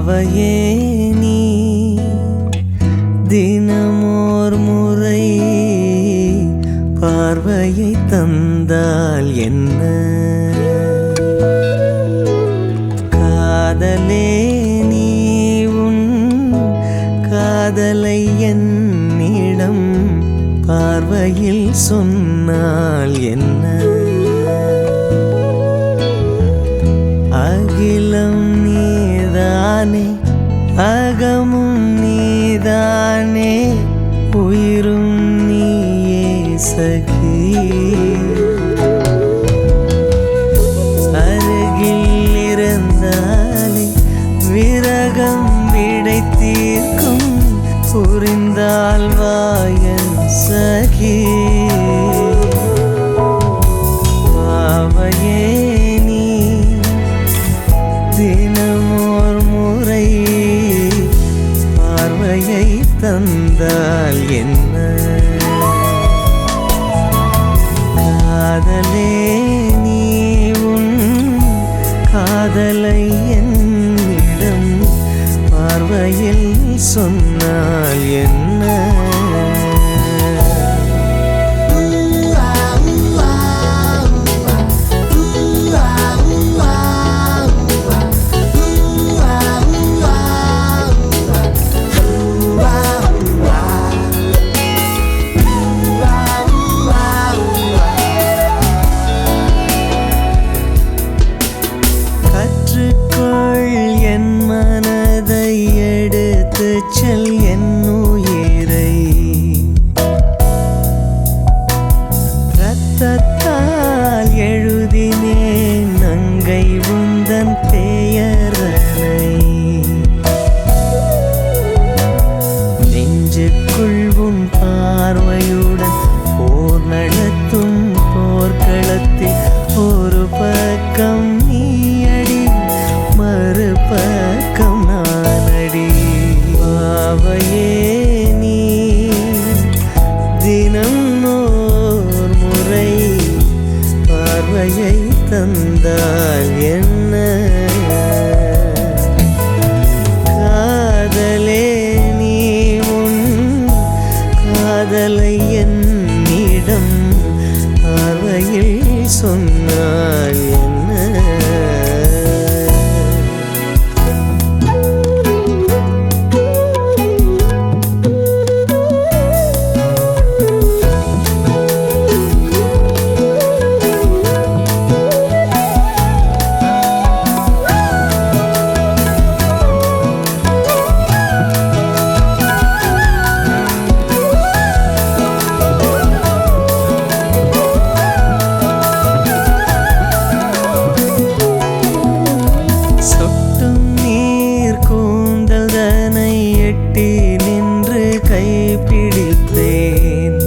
பாவையே நீ தினமோர் முறை பார்வையை தந்தால் என்ன? காதலே நீ உன் காதலை என்னிடம் பார்வையில் சொன்னால் என்ன? அகிலம் நீதானே, அகமும் நீதானே, உயிரும் நீயே சகி. அருகில் இருந்தாலே விரகம் விடை தீர்க்கும், புரிந்தால் வாயன் சகி. பாவையே நீ தினமோர் முறை பார்வையை தந்தால் என்ன? காதலே நீ உன் காதலை என்னிடம் பார்வையில் சொன்னால் என்ன? என் மனதை எடுத்து செல் என் உயிரை, இரத்தத்தால் எழுதினேன் நங்கை உந்தன் பெயரனை. நெஞ்சுக்குள் உன் பார்வையுடன் போர் நடத்தும் போர்க்களத்தில் ஒரு பக்கம் நீயடி, மறுபக்கம் நானடி. பாவையே நீ தினம் ஓர் முறை பார்வையை தந்தால் என்ன? காதலே நீ உன் காதலை என்னிடம் பார்வையில் சொன்னால் என்ன? நின்று கைப்பிடித்தேன்,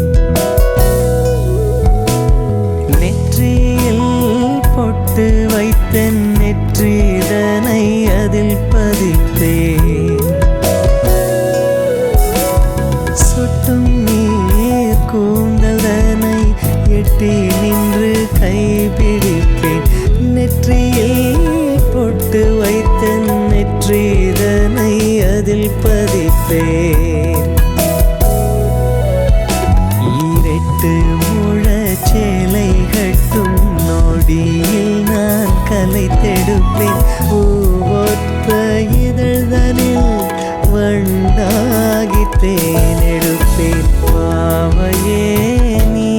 நெற்றியில் பொட்டு வைத்தேன், நெற்றிதனை அதில் பதித்தேன். சொட்டும் நீர் கூந்தலனை எட்டி நின்று கைப்பிடிப்பேன், நெற்றியில் பொட்டு வைத்தேன், நெற்றிதனை அதில் பதிப்பேன். ஈரெட்டு முழச்சேலை கட்டும் நொடியில் நான் கலைத்தெடுப்பேன், ஒத்த இதழ்தனில் வண்டாகி தேனெடுப்பேன். பாவையே நீ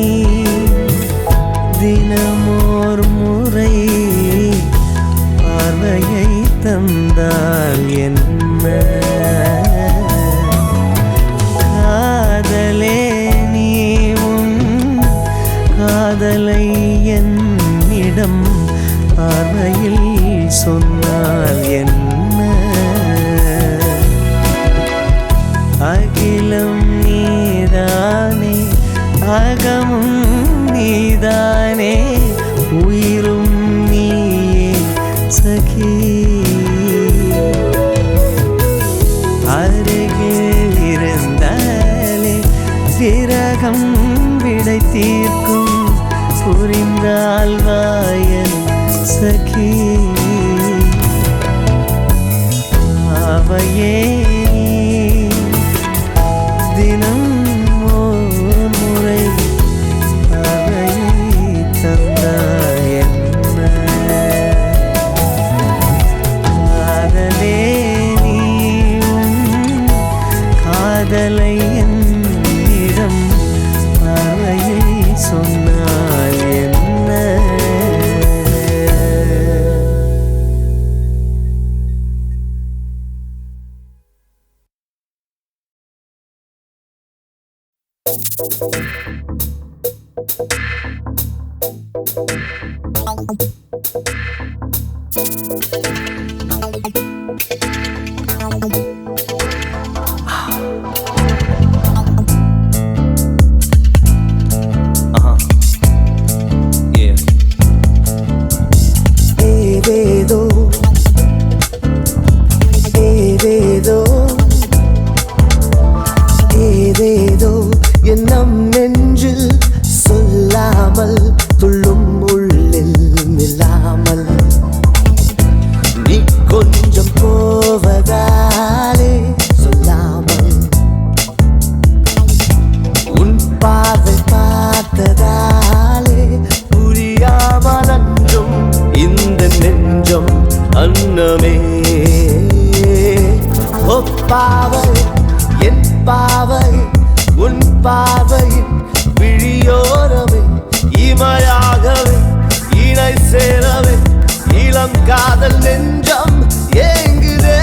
தினமோர் முறை பார்வையை தந்தால் என்ன? காதலே நீ உன் காதலை என்னிடம் பார்வையில் சொன்னால் என்ன? அகிலம் நீதானே, அகமும் நீதானே, உயிரும் நீயே சகி. அருகில் இருந்தாலே விரகம் விடை தீர்க்கும், புரிந்தால் வாயன் சகி. ஏதேதோ எண்ணம் நெஞ்சில் சொல்லாமல் துள்ளும் உள்ளில் நில்லாமல் நீ கொஞ்சம் போவதாலே சொல்லாமல் உன் பார்வை பார்த்ததாலே புரியாமல் அன்றும் இந்த நெஞ்சம் அன்னமே ஒப்பாவை என் பாவை உன் பாவையின் விழியோரமே இமையாகவே இணை சேரவே இளம் காதல் நெஞ்சம் ஏங்குதே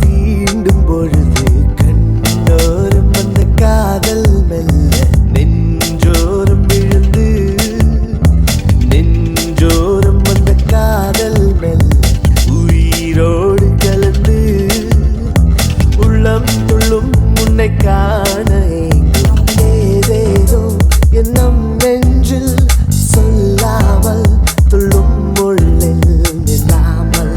தீண்டும் பொழுது கண்ணோரும் அந்த காதல் மெல்ல நெஞ்சோரும் விழுந்து நெஞ்சோரும் அந்த காதல் மெல்ல உயிரோடு கலந்து உள்ளம் துள்ளும் உன்னை காண ஏங்கும் ஏதேதோ எண்ணம் நெஞ்சில் சொல்லாமல் துள்ளும் உள்ளில் நில்லாமல்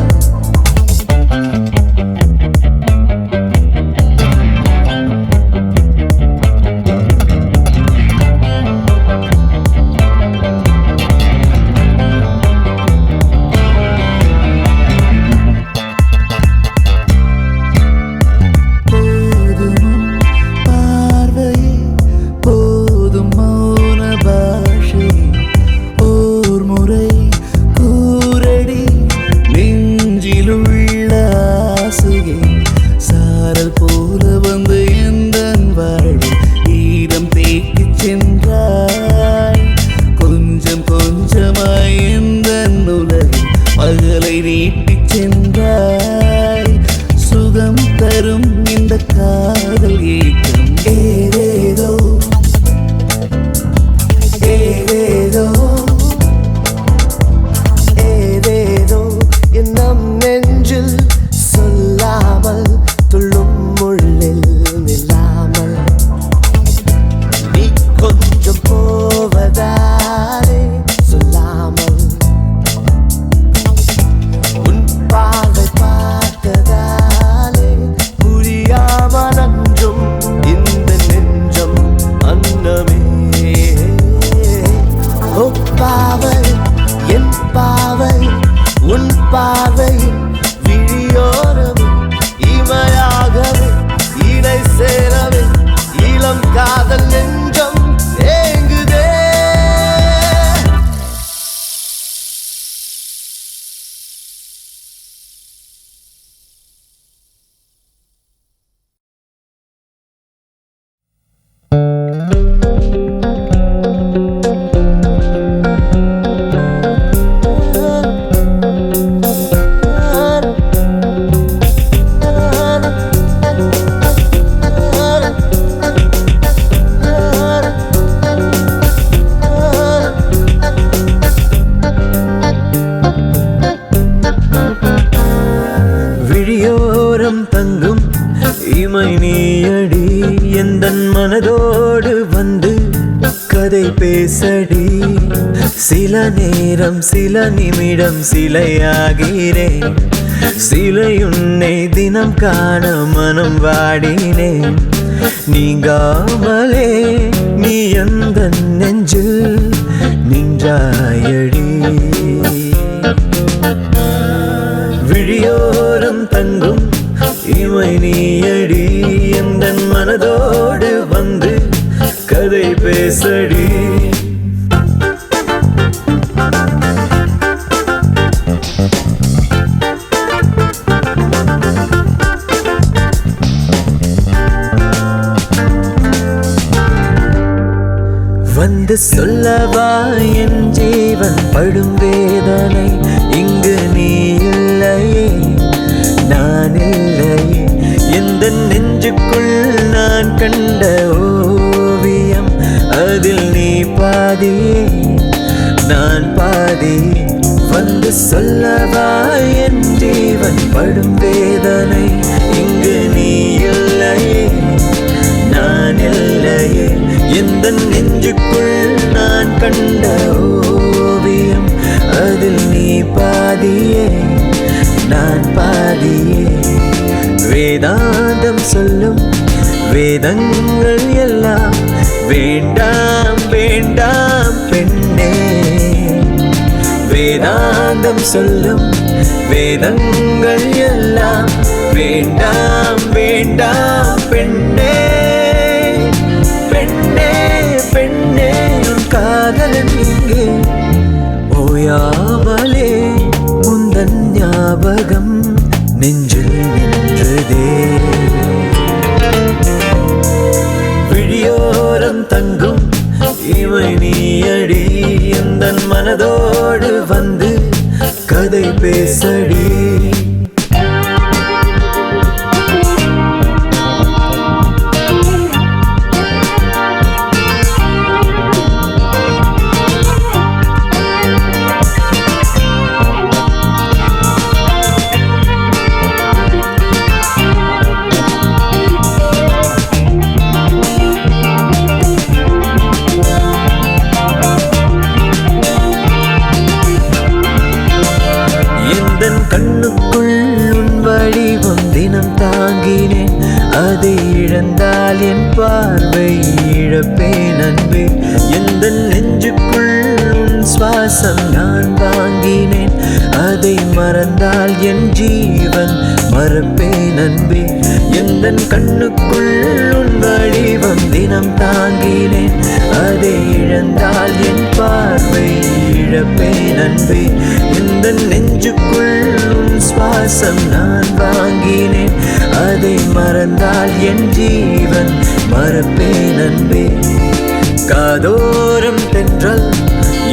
சாரல் போல வந்து எந்தன் வாழ்வில் ஈரம் தேக்கி சென்றாய் கொஞ்சம் கொஞ்சமாய் எந்தன் உலகில் பகலை நீட்டி சென்றாய் சுகம் தரும் இந்த காதல் ஏக்கம் ஏதேதோ ஏதேதோ ஏதேதோ எண்ணம் நெஞ்சில் சொல்லாமல் துள்ளும் முள்ளில் நில்லாமல் நீ கொஞ்சம் போவதாலே சொல்லாமல் உன் பார்வை பார்த்ததாலே புரியாமல் அன்றும் இந்த நெஞ்சம் அன்னமே ஒப்பாவை என் பாவை உன் பார்வையின் விழியோரமே இமையாகவே இணை சேரவே இளம் காதல் நெஞ்சம் ஏங்குதே விழியோரம் தங்கும் இமை நீயடி எந்தன் மனதோடு வந்து கதை பேசடி சில நேரம் சில நிமிடம் சிலையாகிறேன் சிலையுன்னை தினம் காண மனம் வாடினேன் நீங்காமலே நீ எந்தன் நெஞ்சில் நின்றாயடி விழியோர நீயடி எந்தன் மனதோடு வந்து கதை பேசடி வந்து சொல்லவா என் ஜீவன் படும் வேதனை இங்கு நீ இல்லையே நான் இல்லையே எந்த நெஞ்சுக்குள் நான் கண்ட ஓவியம் அதில் நீ பாதியே நான் பாதியே வந்து சொல்லவா என் ஜீவன் படும் வேதனை இங்கு நீ இல்லையே நான் இல்லையே எந்த நெஞ்சுக்குள் நான் கண்ட ஓவியம் அதில் நீ பாதியே நான் பாதியே வேதாந்தம் சொல்லும் வேதங்கள் எல்லாம் வேண்டாம் வேண்டாம் பெண்ணே வேதாந்தம் சொல்லும் வேதங்கள் எல்லாம் வேண்டாம் வேண்டாம் பெண்ணே பெண்ணே பெண்ணே உன் காதலன் இங்கே ஓயாமலே உந்தன் ஞாபகம் நெஞ்சில் நின்றதே விழியோரம் தங்கும் இமை நீயடி எந்தன் மனதோடு வந்து கதை பேசடி கண்ணுக்குள் உன் வடிவம் தினம் தாங்கினேன் அதை இழந்தால் என் பார்வை இழப்பேன் அன்பே எந்த நெஞ்சுக்குள் உன் சுவாசம் நான் வாங்கினேன் அதை மறந்தால் என் ஜீவன் மறப்பேன் அன்பே எந்த கண்ணுக்குள் உன் வடிவம் தினம் தாங்கினேன் அதை இழந்தால் என் பார்வை இழப்பேன் அன்பே எந்த நெஞ்சுக்குள் உன் சுவாசம் நான் வாங்கினேன் அதை மறந்தால் என் ஜீவன் மறப்பேன் அன்பே காதோரம் தென்றல்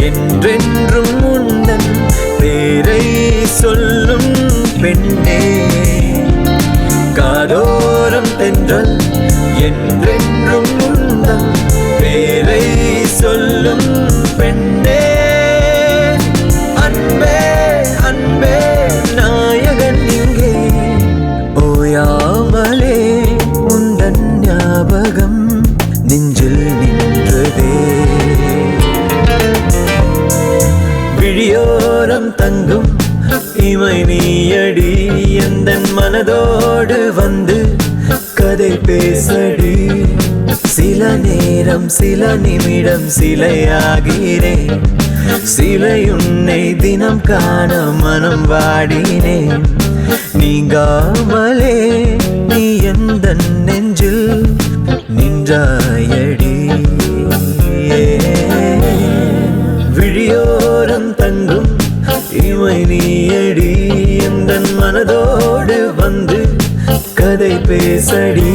என்றென்றும் உந்தன் பேரை சொல்லும் பெண்ணே காதோரம் தென்றல் என்றென்றும் உந்தன் பேரை சொல்லும் பெண்ணே அன்பே அன்பே நாயகன் இங்கே ஓயாமலே உந்தன் ஞாபகம் நெஞ்சில் நின்றதே விழியோரம் தங்கும் இமை நீயடி எந்தன் மனதோடு வந்து கதை பேசடி சில நேரம் சில நிமிடம் சிலையாகிறேன் சிலை உன்னை தினம் காண மனம் வாடினேன் நீங்காமலே நீ எந்தன் நெஞ்சில் நின்றாயடி விழியோரம் தங்கும் இமை நீயடி எந்தன் மனதோடு வந்து கதை பேசடி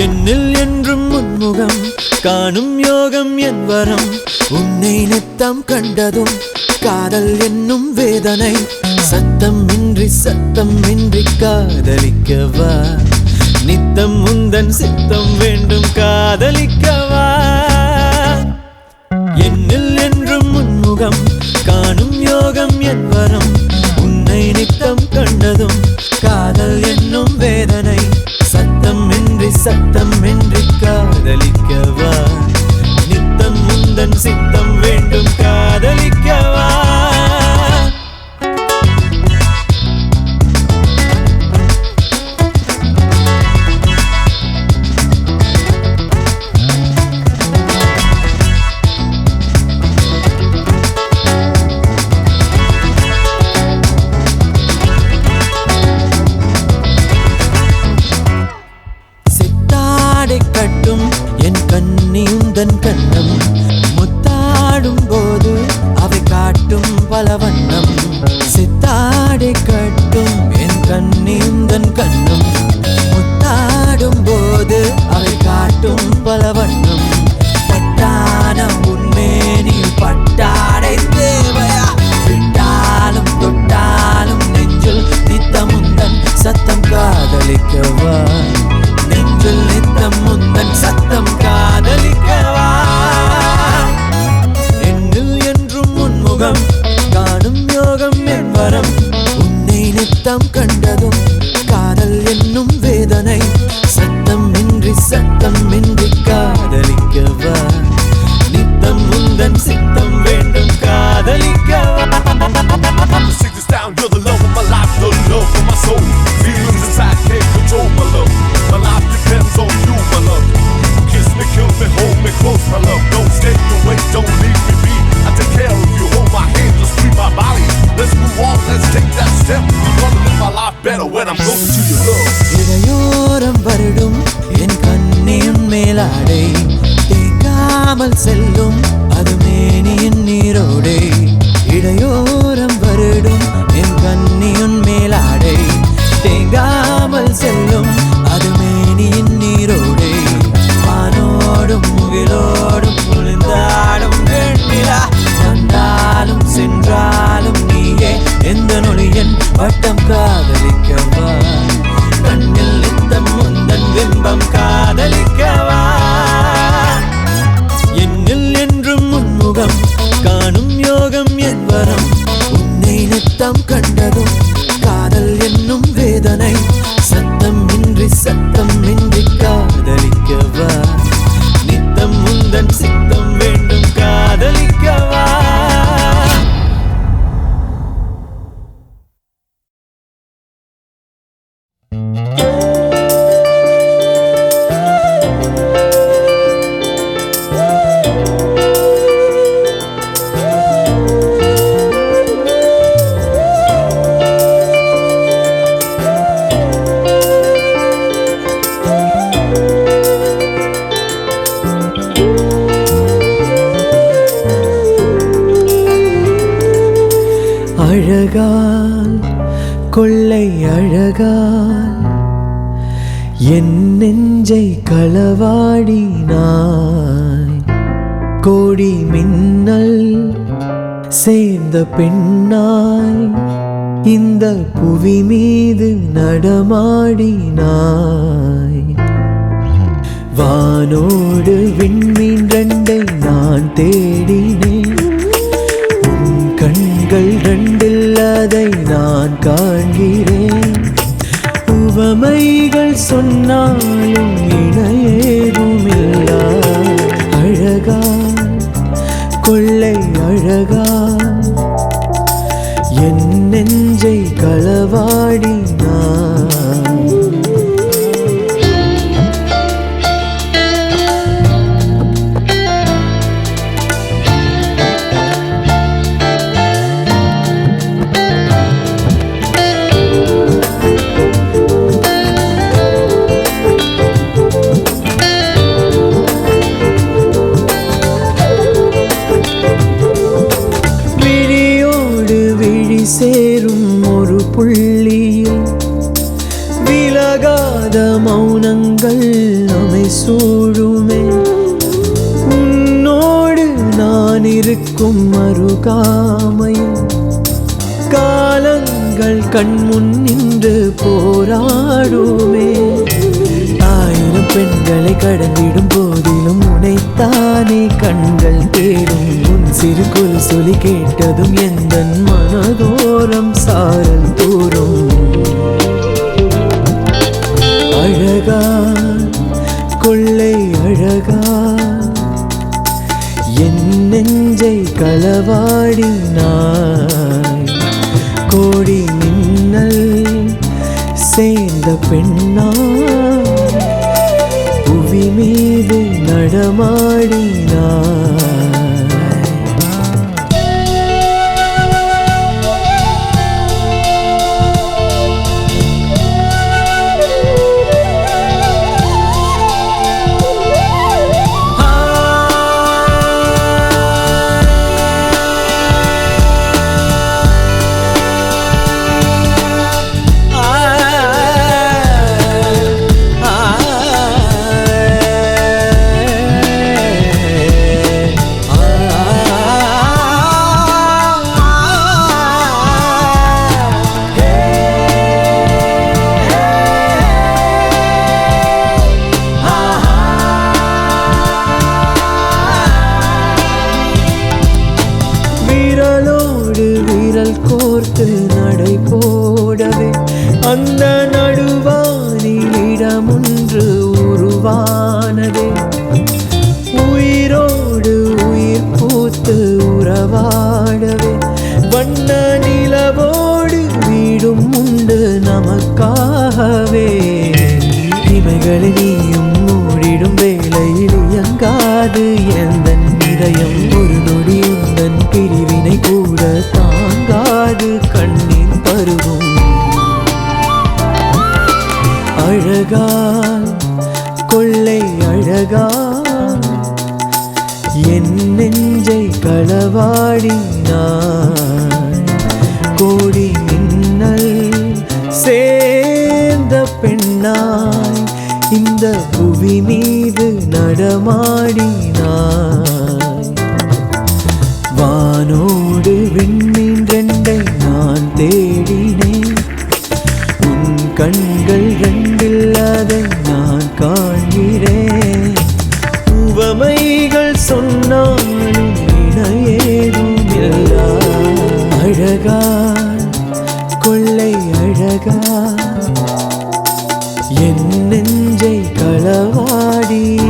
என்னில் என்றும் முன்முகம் காணும் யோகம் என் வரம் உன்னை நித்தம் கண்டதும் காதல் என்னும் வேதனை சத்தம் இன்றி காதலிக்கவா நித்தம் முந்தன் சித்தம் வேண்டும் காதலிக்கவா என்னில் என்றும் முன்முகம் காணும் யோகம் என் வரம் உன்னை நித்தம் கண்டதும் காதல் என்னும் வேதனை சத்தம் இன்றி காதலிக்க தாடி கட்டும் என் கண்ணிந்தன் கண்ணும் முத்தாடும் போது அவை காட்டும் பல வண்ணம் பட்டான உன்மேனில் பட்டாடை தேவையா விட்டாலும் தொட்டாலும் நெஞ்சில் நித்தம் முந்தன் சத்தம் காதலிக்கவா நெஞ்சில் நித்தம் முந்தன் சத்தம் காதலிக்கவா என்னில் என்றும் உன்முகம் காணும் யோகம் என் வரம் உன்னை நித்தம் கண்டதும் காதல் என்னும் வேதனை சத்தம் இன்றி காதலிக்கவா நித்தம் முந்தன் சித்தம் வேண்டும் காதலிக்கவா. Shake this down, you're the love of my life, the love of my soul. Feelings inside can't control my love. My life depends on you, my love. Kiss me, kill me, hold me close, my love. Don't stay away, don't leave me be. I take care of you, hold my hand, just free my body. Let's move on, let's take that step. I'm gonna live my life better when I'm closer to your love. இடையோரம் வருடும் என் கண்ணின் மேலாடை தேங்காமல் செல்லும் அது மேனியின் நீரோடை இடையோரம் வருடும் என் கண்ணியின் மேலாடை தேங்காமல் செல்லும் அது மேனியின் நீரோடை வானோடும் முகிலோடும் குளிர்ந்தாடும் வெண்ணிலா வந்தாலும் சென்றாலும் நீயே எந்த நொழியன் வட்டம் காதலிக்கவா கண்ணில் நித்தம் முந்தன் பிம்பம் காதலிக்கவா என்னில் என்றும் உன்முகம் காணும் யோகம் என் வரம் உன்னை நித்தம் கண்டதும் காதல் என்னும் வேதனை சத்தம் இன்றி காதலிக்கவா நித்தம் முந்தன் சித்தம் வேண்டும் காதலிக்கவா. அழகால் கொள்ளை அழகால் என் நெஞ்சை களவாடினாய் கோடி மின்னல் சேர்ந்த பெண்ணாய் இந்த புவி மீது நடமாடினாய் வானோடு விண்மீன் ரெண்டை நான் தேடினேன் கண்கள் ரெண்டில் அதை நான் காண்கிறேன் உவமைகள் சொன்னாலும் இணையேதுமில்லா அழகா கொள்ளை அழகா என் நெஞ்சை களவாடினாய் சேரும் ஒரு புள்ளியில் விலகாத மௌனங்கள் நம்மை சூழுமே உன்னோடு நான் இருக்கும் அருகாமையில் காலங்கள் கண்முன் நின்று போராடுமே ஆயிரம் பெண்களை கடந்திடும் போதிலும் உனைத்தானே கண்கள் தேடும் உன் சிறு குல் சொல்லி கேட்டதும் எந்த மனதோரம் சாரல் தூரும் அழகா கொள்ளை அழகா என் நெஞ்சை களவாடினாய் கோடி மின்னல் சேர்ந்த பெண்ணாய் புவி மீது நடமாடினாய் அழகால் கொள்ளை அழகால் என் நெஞ்சை களவாடினாய். கோடி மின்னல் சேர்ந்த பெண்ணாய் இந்த புவி மீது நடமாடினாய். வானோடு விண்மீன் ரெண்டை நான் தேடினேன், உன் கண்கள் ரெண்டில் அதை நான் காண்கிறேன். உவமைகள் சொன்னாலும் இணையேதும் இல்லா அழகா கொள்ளை அழகா என் நெஞ்சை களவாடினாய்.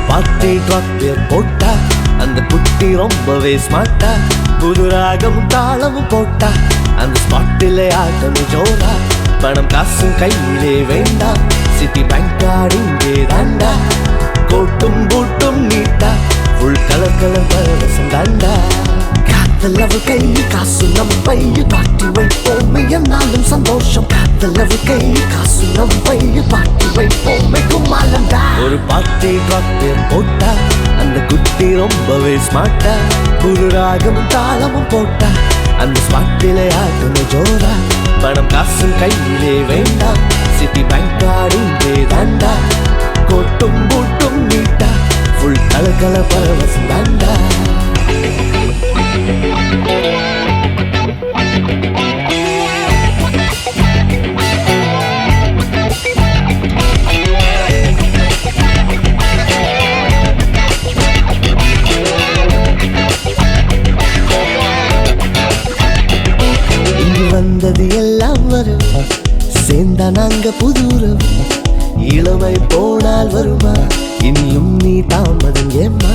பாட்டி ட்ராக்டர் போட்டா அந்த குட்டி ரொம்பவே ஸ்மார்ட்டா. புது ராகமும் தாளமும் போட்டா அந்த ஸ்பாட்டிலே ஆட்டமும் ஜோரா. பணம் காசும் கையிலே வேண்டாம், சிட்டி பேங்க் கார்டு இங்கே தாண்டா. கோட்டும் பூட்டும் நீட்டா ஃபுல் கலர் கலர் பரவசம் தாண்டா. காத்தலவு கை காசு நம் பையில் பாட்டி வைப்போமே என்னாலும் சந்தோஷம். காத்தலவு கை காசு நம் பையில் பாட்டி வைப்போமே கும்மாலண்டா. ஒரு பாட்டி ட்ராக்டர் போட்டா அந்த குட்டி ரொம்பவே ஸ்மார்ட்டா. புது ராகமும் தாளமும் போட்டா அந்த ஸ்பாட்டிலே ஆட்டமும் ஜோரா. பணம் காசும் கையிலே வேண்டாம், சிட்டி பேங்க் கார்டு இங்கே தாண்டா. கோட்டும் பூட்டும் நீட்டா ஃபுல் கலர் கலர் பரவசம் தாண்டா. வந்தது எல்லாம் வரும், சேர்ந்தா நாங்க புது உறவு. இளமை போனால் வருமா, இனியும் நீ தாமதம் ஏம்மா.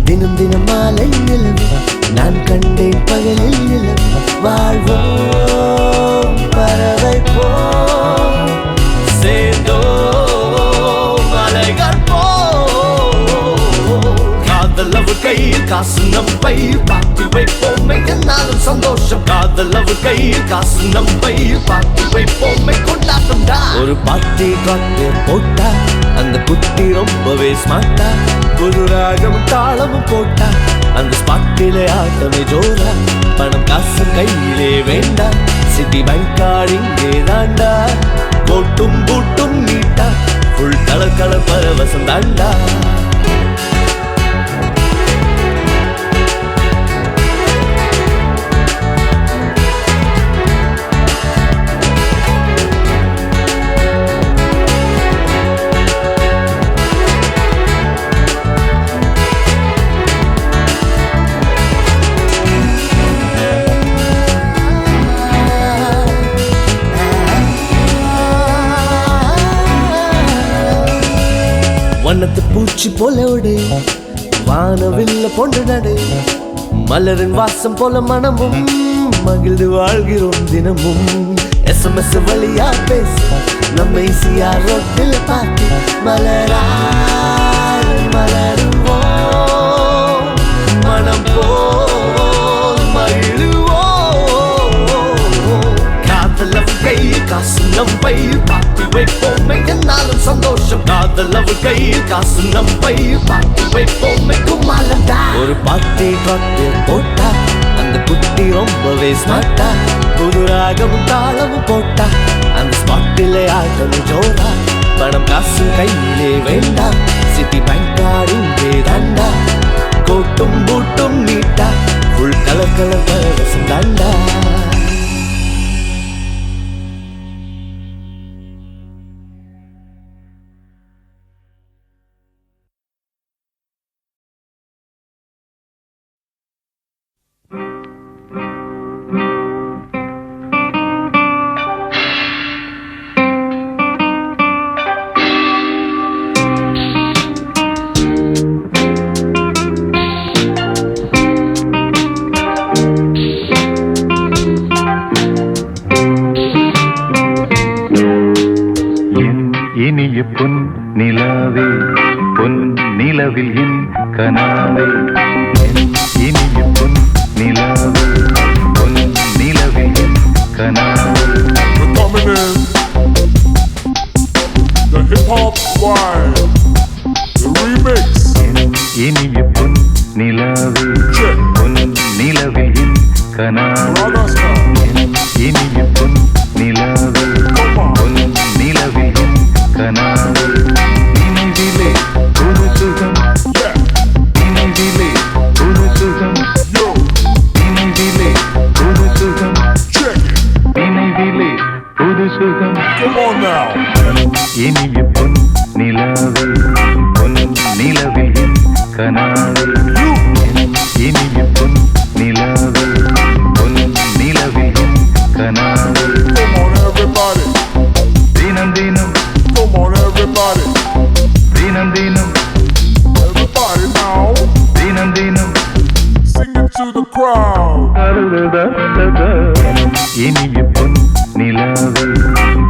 தினம் தினம் மாலை நிலவு நான் கண்டேன் பகலில் நிலவு. வாழ்வோம் பறவை போம் சேர்ந்தோம் அலைகள் போம். காதலவு கையில் காசு நம் பையில் பாட்டி வைப்போமே என்னாலும் சந்தோஷம். காதலவு கையில் காசு நம் பையில் பாட்டி வைப்போமே கொண்டாட்டம் தான். ஒரு பாட்டி ட்ராக்டர் போட்டா அந்த குட்டி ரொம்பவே ஸ்மார்ட்டா. புது ராகமும் தாளமும் போட்டா அந்த ஸ்பாட்டிலே ஆட்டமே ஜோரா. பணம் காசு கையிலே வேண்டாம், சிட்டி பேங்க் கார்டு இங்கே தாண்டா. கோட்டும் பூட்டும் நீட்டா ஃபுல் கலர் கலர் பரவசம் தாண்டா. வண்ணத்து பூச்சி போல விடு, வானவில்ல பொண்டு நடு. மலரின் வாசம் போல மனமும் மகிழ்ந்து வாழ்கிறோம் தினமும். SMS வழியா பேச நம்ம ஈஸியா ரோட்டில் பார்த்து மலராய் மலருவோம். மனம் போல் மகிழ்வோம். காதலவு கையில் காசு நம் பையில் பாட்டி வைப்போமே என்னாலும் சந்தோஷம். காதலவு கையில் காசு நம் பையில் பாட்டி வைப்போமே கும்மாலண்டா. ஒரு பாட்டி ட்ராக்டர் போட்டா அந்த குட்டி ரொம்பவே ஸ்மார்ட்டா. புது ராகமும் தாளமும் போட்டா அந்த ஸ்பாட்டிலே ஆட்டமும் ஜோரா. பணம் காசு கையிலே வேண்டாம், சிட்டி பேங்க் கார்டு இங்கே தாண்டா. கோட்டும் பூட்டும் நீட்டா ஃபுல் கலர் கலர் பரவசம் தாண்டா. நிலாவே பொன் நிலவில் என் கனாவே இனிய பொன் நிலாவே பொன் நிலவில் என் கனாவே நினைவிலே ஒரு சுகம் நினைவிலே ஒரு சுகம் நினைவிலே ஒரு சுகம் நினைவிலே ஒரு சுகம் இனிய பொன் நிலாவே பொன் நிலவில் என் கனாவே இனிய பொன் நிலாவே பொன் நிலவில் என் கனாவே தினம் தினம் தினம் தினம் தினம் தினம் To the crowd. இனிய பொன் நிலாவே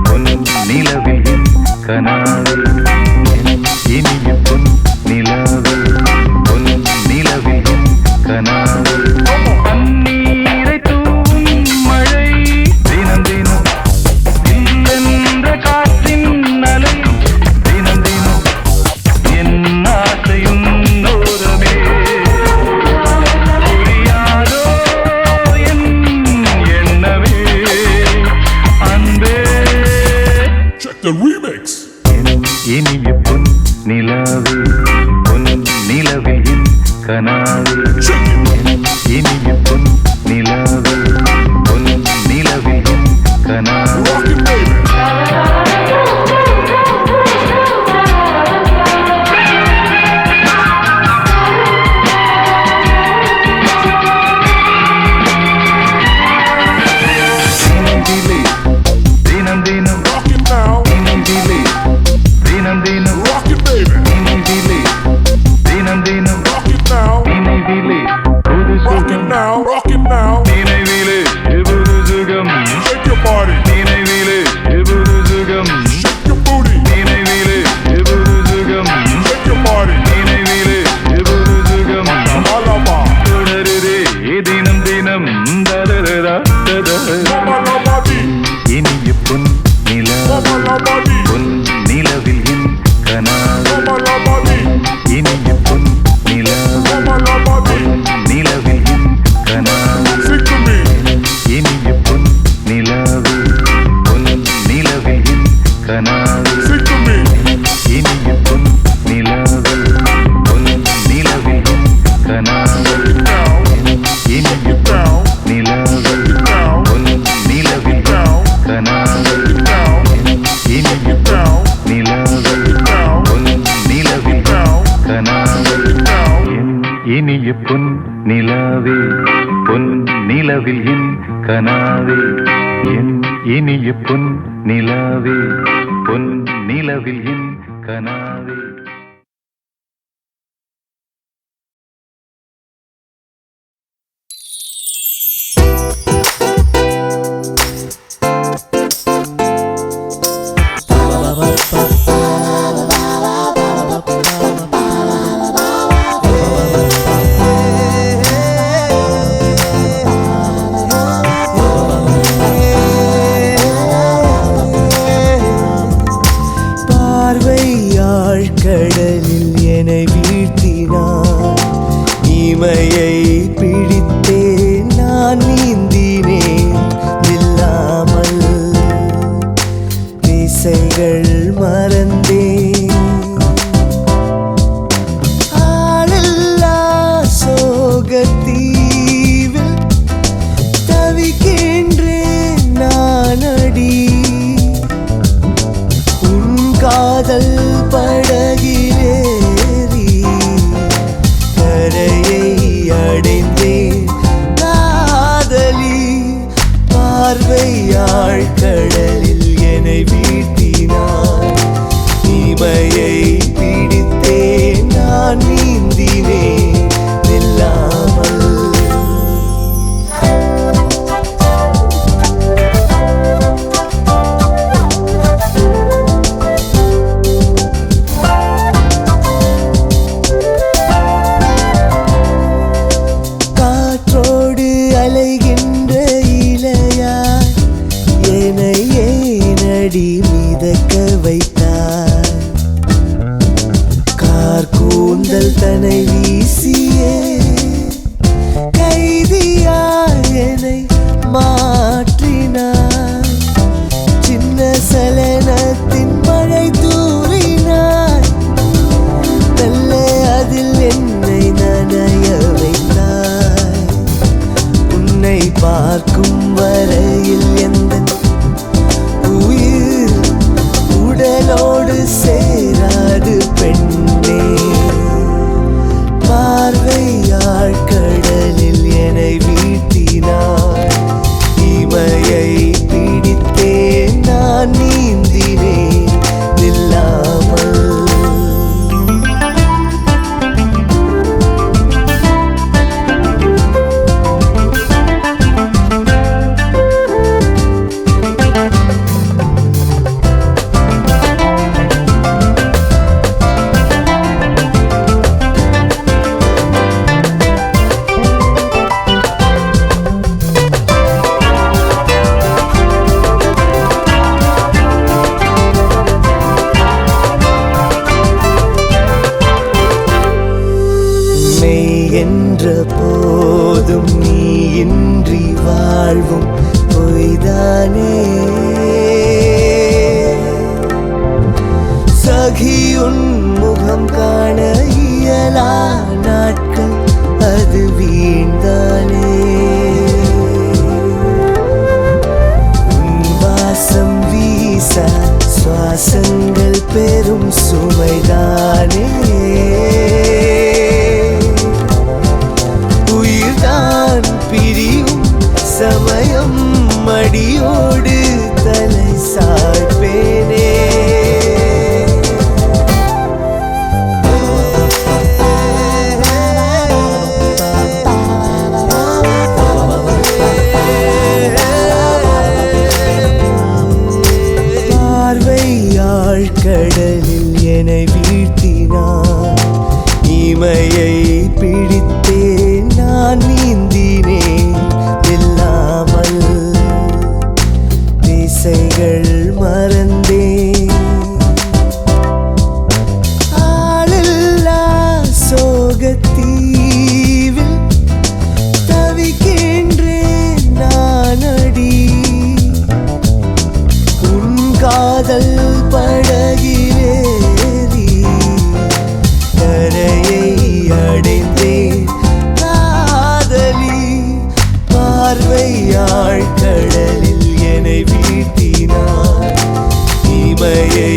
பொன் நிலவில் என் கனாவே இனிய பொன் நிலாவே பொன் நிலவில் என் கனாவே தண்ணீரை தூவும் மழை தினம் தினம் இல்லென்ற காற்றின் அலை தினம் தினம் என் ஆசையும் நோரமே புரியாதோ என் எண்ணமே அன்பே. Check the remix. இனிய பொன் நிலாவே பொன் நிலவில் என் கனாவே இனிய பொன் நிலாவே பொன் நிலவில் என் கனாவே Rock it, baby. நினைவிலே தினம் தினம் Rock it now. நினைவிலே தினம் தினம் Rock it, baby. நினைவிலே தினம் தினம் Rock it now. நினைவிலே ஒரு Rock it சுகம் now. Rock it now. நினைவிலே ஒரு சுகம் Shake your body. நினைவிலே ஒரு சுகம் Shake your booty. நினைவிலே ஒரு சுகம் Shake your body. நினைவிலே ஒரு சுகம் Malama. தொடருதே தினம் தினம் தரரரா ததா. Mama lama di. இனிய பொன் நிலாவே Mama lama di. பொன் நிலவில் என் கனாவே Mama lama di. இனிய பொன் நிலாவே Mama lama di. நிலவில் என் கனாவே Sing to me. இனிய பொன் நிலாவே பொன் நிலவில் என் கனாவே Sing to me. இனிய பொன் நிலாவே பொன் நிலவில் என் கனாவே Now. இனிய Down. நிலாவே Down. பொன் நிலவில் என் Down. கனாவே Down. இனிய Down. நிலாவே Down. பொன் நிலவில் என் Down. கனாவே Down. இனிய பொன் நிலாவே பொன் நிலவில் என் கனாவே என் இனிய பொன் நிலாவே பொன் நிலவில் என் கனாவே. பார்வையாழ் கடலில் என்னை வீழ்த்தினான், இமையை பிடித்தேன் நான் நீந்தினேன் நில்லாமல், திசைகள் மறந்தேன். ஆளில்லா சோகத்தீவில் தவிக்கின்றேன் நானடி, உன் காதல் படகிலேறி கரையை அடைந்தேன் காதலி. பார்வையாழ் கடலில் என்னை வீழ்த்தினான், இமையை பிடித்தேன் நான் நீந்தினேன் நில்லாமல். காற்றோடு அலைகின்ற இலையாய் என்னை பார்க்கும் வரையில் எந்த உயிர் உடலோடு சேராது பெண்ணே. பார்வையாள் கடலில் என்னை வீழ்த்தினாள். இமையை பிடித்தேன் நான் நீந்தினேன் நில்லாமல். என்ற போதும் நீ இன்றி வாழ்வும் பொய்தானே. சகியுன் முகம் காண இயலா நாட்கள் அது வீண்தானே. வாசம் வீச சுவாசங்கள் பெரும் சுமைதானே. பிரியும் சமயம் மடியோடு தலை சாய்ப்பேனே. பார்வையாள் கடலில் என்னை வீழ்த்தினார். இமையை பிடித்தேன் நான் நீந்தினேன் இல்லாமல். திசைகள் மறந்தேன். ஆளில்லா சோகத்தீவில் தவிக்கின்றேன் நானடி. உன் காதல் படகிலேறி கரையை அடைந்தேன் காதலி. பார்வையாள் கடலில் என்னை வீழ்த்தினார். இமையை